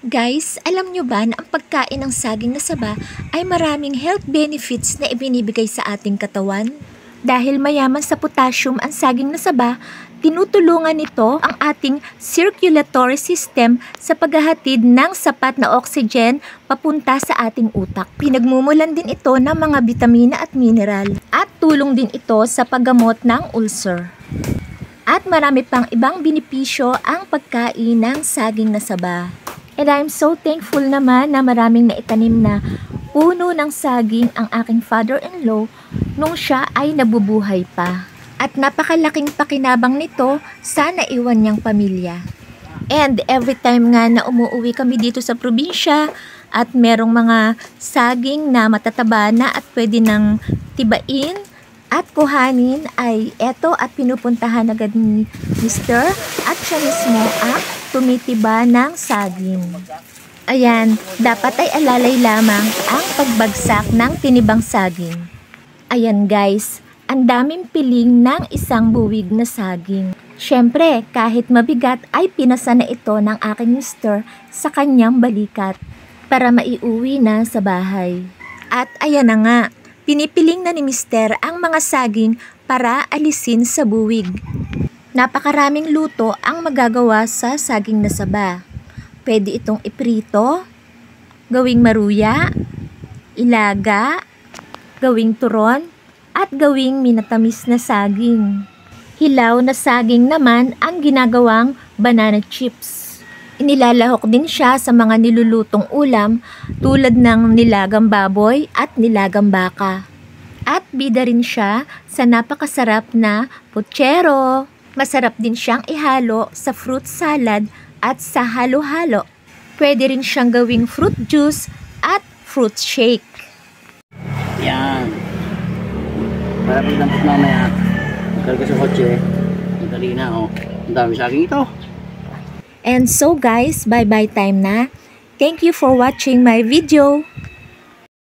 Guys, alam nyo ba na ang pagkain ng saging na saba ay maraming health benefits na ibinibigay sa ating katawan? Dahil mayaman sa potassium ang saging na saba, tinutulungan nito ang ating circulatory system sa paghahatid ng sapat na oxygen papunta sa ating utak. Pinagmumulan din ito ng mga bitamina at mineral at tulong din ito sa paggamot ng ulcer. At marami pang ibang benepisyo ang pagkain ng saging na saba. And I'm so thankful naman na maraming naitanim na puno ng saging ang aking father-in-law nung siya ay nabubuhay pa. At napakalaking pakinabang nito sa naiwan niyang pamilya. And every time nga na umuwi kami dito sa probinsya at merong mga saging na matataba na at pwede nang tibain at kuhanin ay eto at pinupuntahan agad ni Mr. at siya mismo ang tumitiba ng saging. Ayan, dapat ay alalay lamang ang pagbagsak ng tinibang saging. Ayan guys, ang daming piling ng isang buwig na saging. Siyempre, kahit mabigat ay pinasa na ito ng aking mister sa kanyang balikat para maiuwi na sa bahay. At ayan na nga, pinipiling na ni mister ang mga saging para alisin sa buwig. Napakaraming luto ang magagawa sa saging na saba. Pwede itong iprito, gawing maruya, ilaga, gawing turon, at gawing minatamis na saging. Hilaw na saging naman ang ginagawang banana chips. Inilalahok din siya sa mga nilulutong ulam tulad ng nilagang baboy at nilagang baka. At bida rin siya sa napakasarap na putsero. Masarap din siyang ihalo sa fruit salad at sa halo-halo. Pwede rin siyang gawing fruit juice at fruit shake. Yan. Para pagdampot mamaya, magkarga sa kotse, madali na oh. Ang dami saging ito. And so guys, bye-bye time na. Thank you for watching my video.